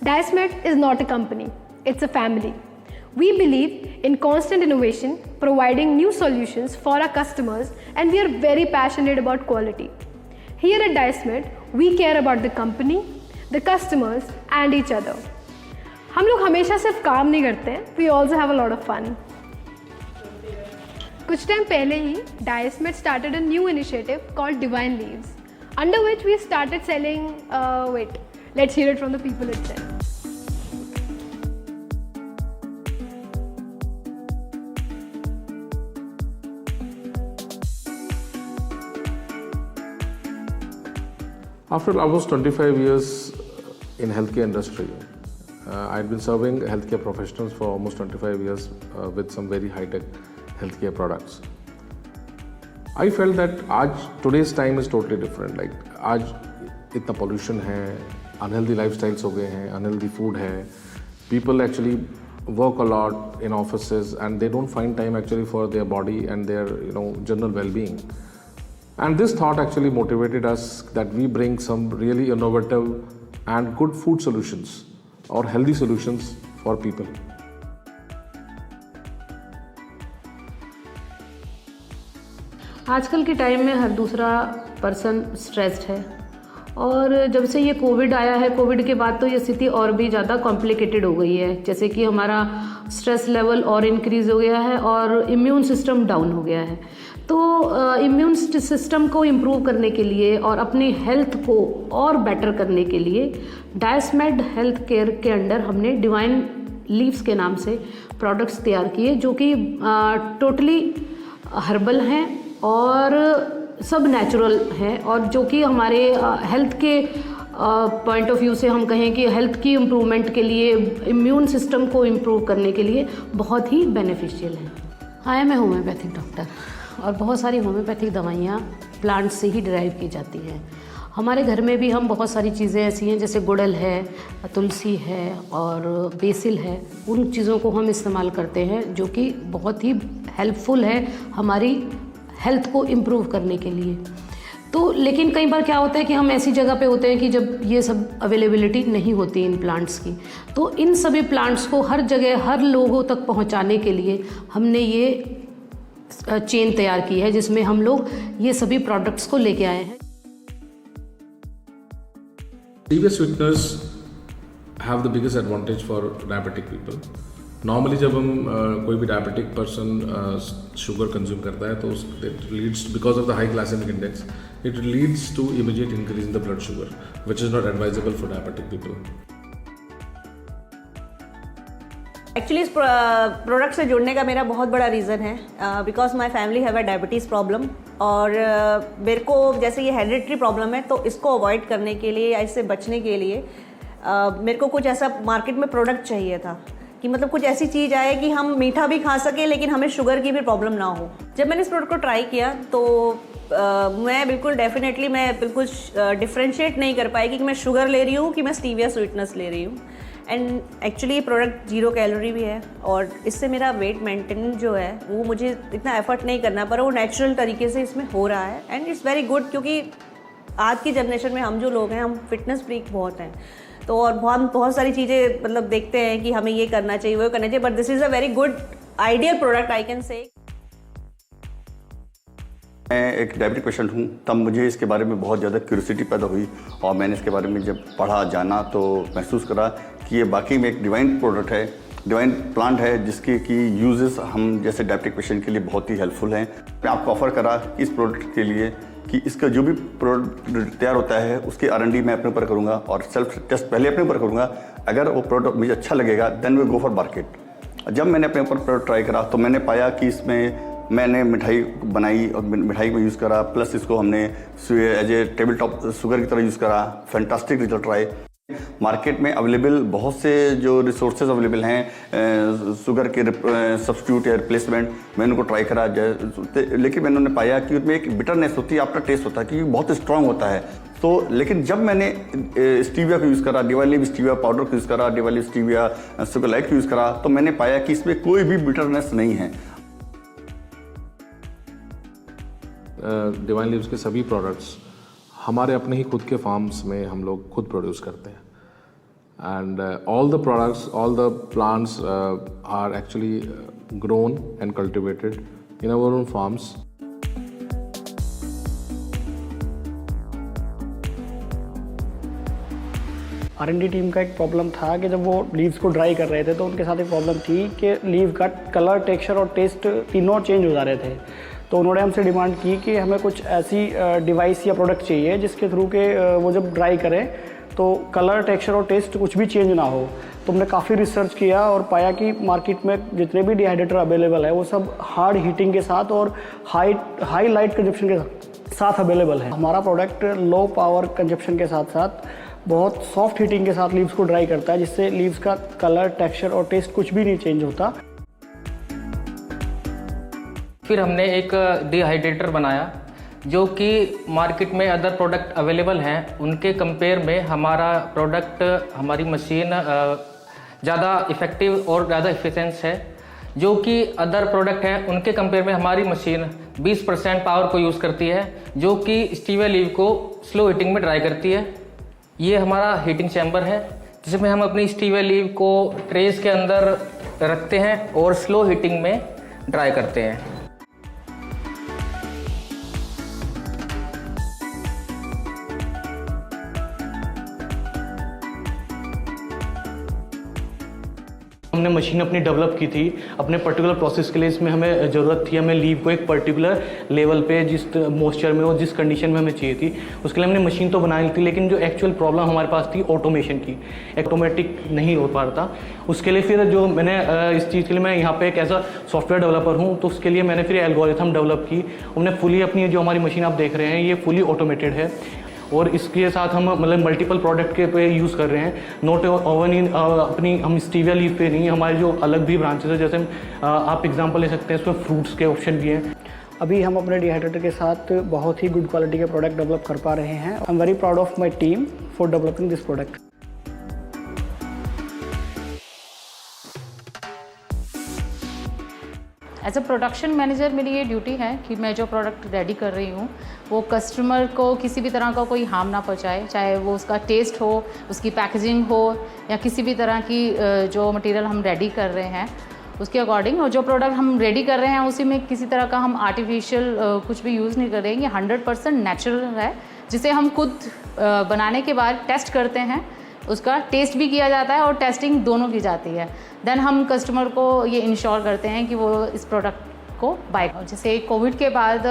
Dicemet is not a company, it's a family. We believe in constant innovation, providing new solutions for our customers, and we are very passionate about quality. Here at Dicemet, we care about the company, the customers and each other. हम लोग हमेशा सिर्फ काम नहीं करते हैं, we also have a lot of fun. कुछ time पहले ही Dicemet started a new initiative called Divine Leaves, under which we started selling, let's hear it from the people itself. After almost 25 years in healthcare industry, I've been serving healthcare professionals for almost 25 years with some very high-tech healthcare products. I felt that today's time is totally different. Like आज इतना pollution है, unhealthy lifestyles हो गए हैं, unhealthy food है. People actually work a lot in offices and they don't find time actually for their body and their general well-being. And this thought actually motivated us that we bring some really innovative and good food solutions or healthy solutions for people. आजकल के time में हर दूसरा person stressed है और जब से ये Covid आया है, कोविड के बाद तो ये स्थिति और भी ज़्यादा कॉम्प्लिकेटेड हो गई है। जैसे कि हमारा स्ट्रेस लेवल और इंक्रीज़ हो गया है और इम्यून सिस्टम डाउन हो गया है। तो इम्यून सिस्टम को इम्प्रूव करने के लिए और अपनी हेल्थ को और बेटर करने के लिए डाइसमेट हेल्थ केयर के अंडर हमने डिवाइन लीव्स के नाम से प्रोडक्ट्स तैयार किए, जो कि टोटली हर्बल हैं और सब नेचुरल हैं और जो कि हमारे हेल्थ के पॉइंट ऑफ व्यू से हम कहें कि हेल्थ की इम्प्रूवमेंट के लिए, इम्यून सिस्टम को इम्प्रूव करने के लिए बहुत ही बेनिफिशियल हैं। I am a homeopathic doctor और बहुत सारी होम्योपैथिक दवाइयाँ प्लांट से ही डिराइव की जाती हैं। हमारे घर में भी हम बहुत सारी चीज़ें ऐसी हैं जैसे गुड़हल है, तुलसी है और बेसिल है, उन चीज़ों को हम इस्तेमाल करते हैं जो कि बहुत ही हेल्पफुल है हमारी हेल्थ को इम्प्रूव करने के लिए। तो लेकिन कई बार क्या होता है कि हम ऐसी जगह पे होते हैं कि जब ये सब अवेलेबिलिटी नहीं होती इन प्लांट्स की, तो इन सभी प्लांट्स को हर जगह हर लोगों तक पहुंचाने के लिए हमने ये चेन तैयार की है जिसमें हम लोग ये सभी प्रोडक्ट्स को लेके आए हैं। Stevia sweeteners have the biggest advantage for diabetic people. Normally जब हम कोई भी diabetic person sugar consume करता है तो it leads, because of the high glycemic index, it leads to immediate increase in the blood sugar, which is not advisable for diabetic people. Actually इस product से जुड़ने का मेरा बहुत बड़ा रीज़न है because my family have a diabetes problem और मेरे को जैसे ये हेरिडिटरी प्रॉब्लम है तो इसको अवॉइड करने के लिए या इससे बचने के लिए मेरे को कुछ ऐसा मार्केट में प्रोडक्ट चाहिए था कि मतलब कुछ ऐसी चीज़ आए कि हम मीठा भी खा सकें लेकिन हमें शुगर की भी प्रॉब्लम ना हो। जब मैंने इस प्रोडक्ट को ट्राई किया तो मैं बिल्कुल डिफ्रेंशिएट नहीं कर पाई कि मैं शुगर ले रही हूँ कि मैं स्टीविया स्वीटनेस ले रही हूँ। एंड एक्चुअली ये प्रोडक्ट 0 कैलोरी भी है और इससे मेरा वेट मेंटेन जो है वो मुझे इतना एफर्ट नहीं करना पड़ा, वो नेचुरल तरीके से इसमें हो रहा है एंड इट्स वेरी गुड। क्योंकि आज की जनरेशन में हम जो लोग हैं हम फिटनेस फ्रीक बहुत हैं तो और बहुत सारी चीज़ें मतलब देखते हैं कि हमें ये करना चाहिए वो करना चाहिए, but this is a very good ideal product I can say. मैं एक डायबिटिक पेशेंट हूँ, तब मुझे इसके बारे में बहुत ज़्यादा क्यूरियोसिटी पैदा हुई और मैंने इसके बारे में जब पढ़ा जाना तो महसूस करा कि ये बाकी में एक डिवाइन प्रोडक्ट है, डिवाइन प्लांट है जिसके कि यूजेस हम जैसे डायबिटिक पेशेंट के लिए बहुत ही हेल्पफुल हैं। मैं आपको ऑफ़र करा इस प्रोडक्ट के लिए कि इसका जो भी प्रोडक्ट तैयार होता है उसकी R&D मैं अपने ऊपर करूँगा और सेल्फ टेस्ट पहले अपने ऊपर करूँगा। अगर वो प्रोडक्ट मुझे अच्छा लगेगा then we go for market. जब मैंने अपने ऊपर प्रोडक्ट ट्राई करा तो मैंने पाया कि इसमें मैंने मिठाई बनाई और मिठाई में यूज़ करा, प्लस इसको हमने as a table top sugar की तरह यूज़ करा। फैंटास्टिक रिजल्ट रहा। मार्केट में अवेलेबल बहुत से जो रिसोर्सेज अवेलेबल हैं शुगर के सब्स्टिट्यूट या रिप्लेसमेंट, मैंने उनको ट्राई करा लेकिन मैंने पाया कि उसमें एक बिटरनेस होती है, आफ्टर टेस्ट होता है कि बहुत स्ट्रांग होता है। तो लेकिन जब मैंने स्टीविया को यूज़ करा, डिवाइन स्टीविया पाउडर को यूज़ करा, डिवाइन स्टीविया शुगर लाइट को यूज़ करा तो मैंने पाया कि इसमें कोई भी बिटरनेस नहीं है। डिवाइन लीव्स के सभी प्रोडक्ट्स हमारे अपने ही खुद के फार्म्स में हम लोग खुद प्रोड्यूस करते हैं। and all the products, all the plants are actually grown and cultivated in our own farms. R&D team का एक प्रॉब्लम था कि जब वो लीव्स को ड्राई कर रहे थे तो उनके साथ एक प्रॉब्लम थी कि लीव का कलर, टेक्सचर और टेस्ट तीनों चेंज हो जा रहे थे। तो उन्होंने हमसे डिमांड की कि हमें कुछ ऐसी डिवाइस या प्रोडक्ट चाहिए जिसके थ्रू के वो जब ड्राई करें तो कलर, टेक्सचर और टेस्ट कुछ भी चेंज ना हो। तो हमने काफ़ी रिसर्च किया और पाया कि मार्केट में जितने भी डिहाइड्रेटर अवेलेबल है वो सब हार्ड हीटिंग के साथ और हाई लाइट कंजप्शन के साथ अवेलेबल है। हमारा प्रोडक्ट लो पावर कंजप्शन के साथ साथ बहुत सॉफ्ट हीटिंग के साथ लीव्स को ड्राई करता है, जिससे लीव्स का कलर, टेक्सचर और टेस्ट कुछ भी नहीं चेंज होता। फिर हमने एक डिहाइड्रेटर बनाया जो कि मार्केट में अदर प्रोडक्ट अवेलेबल हैं उनके कंपेयर में हमारा प्रोडक्ट, हमारी मशीन ज़्यादा इफ़ेक्टिव और ज़्यादा एफिशिएंट है। जो कि अदर प्रोडक्ट हैं उनके कंपेयर में हमारी मशीन 20% पावर को यूज़ करती है, जो कि स्टीविया लीव को स्लो हीटिंग में ड्राई करती है। ये हमारा हीटिंग चैम्बर है जिसमें हम अपनी स्टीविया लीव को ट्रेस के अंदर रखते हैं और स्लो हीटिंग में ड्राई करते हैं। हमने मशीन अपनी डेवलप की थी अपने पर्टिकुलर प्रोसेस के लिए। इसमें हमें ज़रूरत थी, हमें लीव को एक पर्टिकुलर लेवल पे जिस मॉइस्चर में और जिस कंडीशन में हमें चाहिए थी, उसके लिए हमने मशीन तो बनाई थी। लेकिन जो एक्चुअल प्रॉब्लम हमारे पास थी ऑटोमेशन की, ऑटोमेटिक नहीं हो पा रहा था। उसके लिए फिर जो मैंने इस चीज़ के लिए मैं यहाँ पे एक ऐसा सॉफ्टवेयर डेवलपर हूँ, तो उसके लिए मैंने फिर एल्गोरिथम डेवलप की। हमने फुली अपनी जो हमारी मशीन आप देख रहे हैं ये फुली ऑटोमेटेड है और इसके साथ हम मतलब मल्टीपल प्रोडक्ट के पे यूज़ कर रहे हैं। नॉट ओवन इन अपनी हम स्टीविया लीव पे नहीं, हमारे जो अलग भी ब्रांचेस है, जैसे आप एग्जांपल ले सकते हैं, इसमें फ्रूट्स के ऑप्शन भी हैं। अभी हम अपने डिहाइड्रेटर के साथ बहुत ही गुड क्वालिटी के प्रोडक्ट डेवलप कर पा रहे हैं। I am very proud of my team for developing this product. As a production manager मेरी ये ड्यूटी है कि मैं जो प्रोडक्ट रेडी कर रही हूँ वो कस्टमर को किसी भी तरह का कोई हार्म ना पहुँचाए, चाहे वो उसका टेस्ट हो, उसकी पैकेजिंग हो या किसी भी तरह की जो मटेरियल हम रेडी कर रहे हैं उसके अकॉर्डिंग। और जो प्रोडक्ट हम रेडी कर रहे हैं उसी में किसी तरह का हम आर्टिफिशियल कुछ भी यूज़ नहीं कर रहे हैं। ये 100% नेचुरल है, जिसे हम खुद बनाने के बाद टेस्ट करते हैं, उसका टेस्ट भी किया जाता है और टेस्टिंग दोनों की जाती है। देन हम कस्टमर को ये इंश्योर करते हैं कि वो इस प्रोडक्ट को बाय। जैसे कोविड के बाद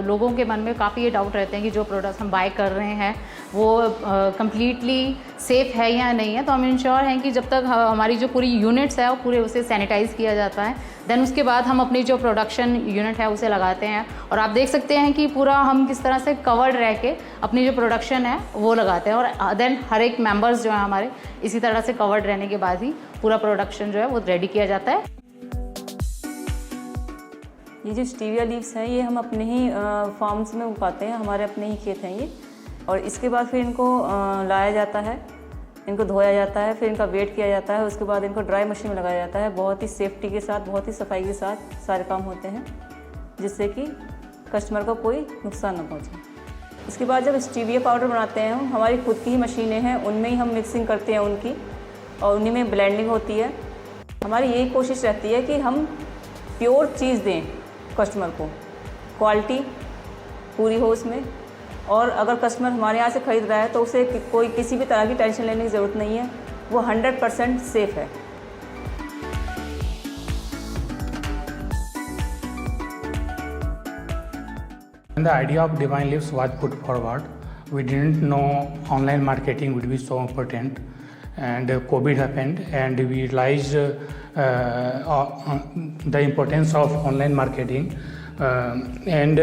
लोगों के मन में काफ़ी ये डाउट रहते हैं कि जो प्रोडक्ट हम बाय कर रहे हैं वो कम्प्लीटली सेफ़ है या नहीं है। तो हम इंश्योर हैं कि जब तक हमारी जो पूरी यूनिट्स है वो पूरे उसे सैनिटाइज़ किया जाता है, देन उसके बाद हम अपनी जो प्रोडक्शन यूनिट है उसे लगाते हैं। और आप देख सकते हैं कि पूरा हम किस तरह से कवर्ड रह के अपनी जो प्रोडक्शन है वो लगाते हैं। और देन हर एक मेंबर्स जो है हमारे इसी तरह से कवर्ड रहने के बाद ही पूरा प्रोडक्शन जो है वो रेडी किया जाता है। ये जो स्टीविया लीव्स हैं ये हम अपने ही फार्म्स में उगाते हैं, हमारे अपने ही खेत हैं ये। और इसके बाद फिर इनको लाया जाता है, इनको धोया जाता है, फिर इनका वेट किया जाता है, उसके बाद इनको ड्राई मशीन में लगाया जाता है। बहुत ही सेफ्टी के साथ, बहुत ही सफाई के साथ सारे काम होते हैं, जिससे कि कस्टमर को कोई नुकसान ना पहुँचे। इसके बाद जब स्टीविया पाउडर बनाते हैं, हमारी खुद की ही मशीनें हैं, उनमें ही हम मिक्सिंग करते हैं उनकी, और उन्हीं में ब्लेंडिंग होती है। हमारी यही कोशिश रहती है कि हम प्योर चीज़ दें कस्टमर को, क्वालिटी पूरी हो उसमें। और अगर कस्टमर हमारे यहाँ से ख़रीद रहा है तो उसे कोई किसी भी तरह की टेंशन लेने की ज़रूरत नहीं है, वो 100% सेफ़ है। When the idea of Divine Leaves was put forward, we didn't know online marketing would be so important, and COVID happened, and we realized the importance of online marketing, and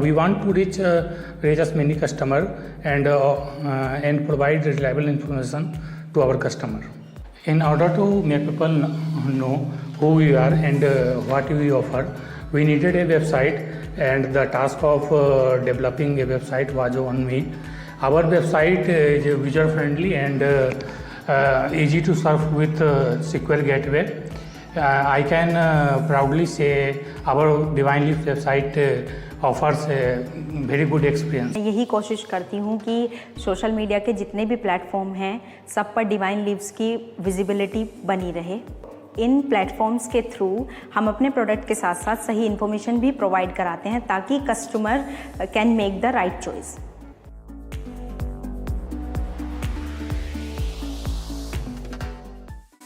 we want to reach as many customers and provide reliable information to our customer. In order to make people know who we are and what we offer, we needed a website, and the task of developing a website was on me. Our website is user friendly and easy to surf with SQL gateway. I can proudly say our Divine Leaves website offers a very good experience. मैं यही कोशिश करती हूँ कि social media के जितने भी platform हैं सब पर डिवाइन लीव्स की विजिबिलिटी बनी रहे। इन प्लेटफॉर्म्स के थ्रू हम अपने प्रोडक्ट के साथ साथ सही इन्फॉर्मेशन भी प्रोवाइड कराते हैं ताकि customer can make the right choice.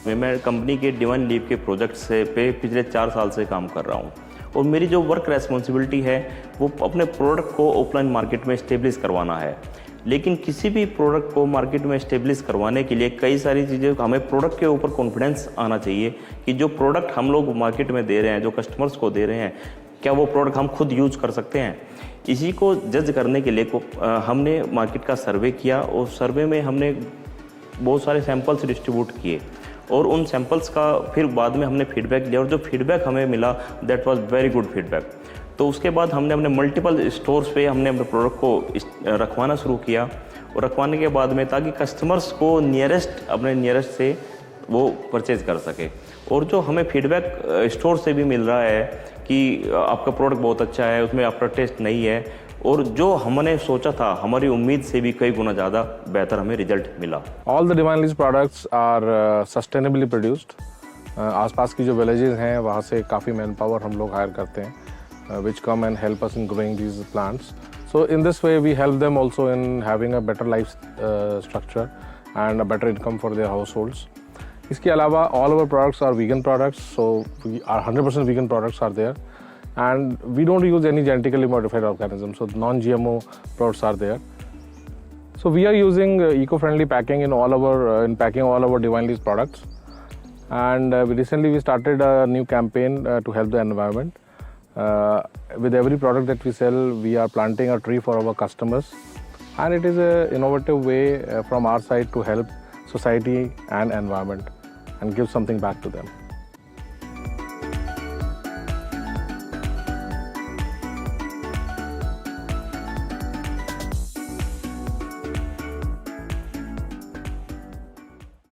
मैं कंपनी के डिवाइन लीव के प्रोजेक्ट्स पे पिछले 4 साल से काम कर रहा हूँ और मेरी जो वर्क रेस्पॉन्सिबिलिटी है वो अपने प्रोडक्ट को ऑफलाइन मार्केट में इस्टेब्लिश करवाना है। लेकिन किसी भी प्रोडक्ट को मार्केट में इस्टेब्लिश करवाने के लिए कई सारी चीज़ें, हमें प्रोडक्ट के ऊपर कॉन्फिडेंस आना चाहिए कि जो प्रोडक्ट हम लोग मार्केट में दे रहे हैं, जो कस्टमर्स को दे रहे हैं, क्या वो प्रोडक्ट हम खुद यूज़ कर सकते हैं। इसी को जज करने के लिए हमने मार्केट का सर्वे किया और सर्वे में हमने बहुत सारे सैंपल्स डिस्ट्रीब्यूट किए और उन सैंपल्स का फिर बाद में हमने फीडबैक लिया और जो फीडबैक हमें मिला that was very good feedback. तो उसके बाद हमने अपने मल्टीपल स्टोर्स पे हमने अपने प्रोडक्ट को रखवाना शुरू किया और रखवाने के बाद में ताकि कस्टमर्स को अपने नियरेस्ट से वो परचेज कर सके। और जो हमें फीडबैक स्टोर से भी मिल रहा है कि आपका प्रोडक्ट बहुत अच्छा है, उसमें आफ्टर टेस्ट नहीं है, और जो हमने सोचा था हमारी उम्मीद से भी कई गुना ज़्यादा बेहतर हमें रिजल्ट मिला। All the divine leaves products are sustainably produced. आसपास की जो विलेजेस हैं वहाँ से काफ़ी मैन पावर हम लोग हायर करते हैं which come and help us in growing these plants. So in this way we help them also in having a better life structure and a better income for their households. इसके अलावा all over products are vegan products, so we are 100% vegan products are there and we don't use any genetically modified organisms, so non-GMO products are there. So we are using eco-friendly packing in packing all our Divine Leaves products, and recently we started a new campaign to help the environment. With every product that we sell, we are planting a tree for our customers, and it is an innovative way from our side to help society and environment and give something back to them.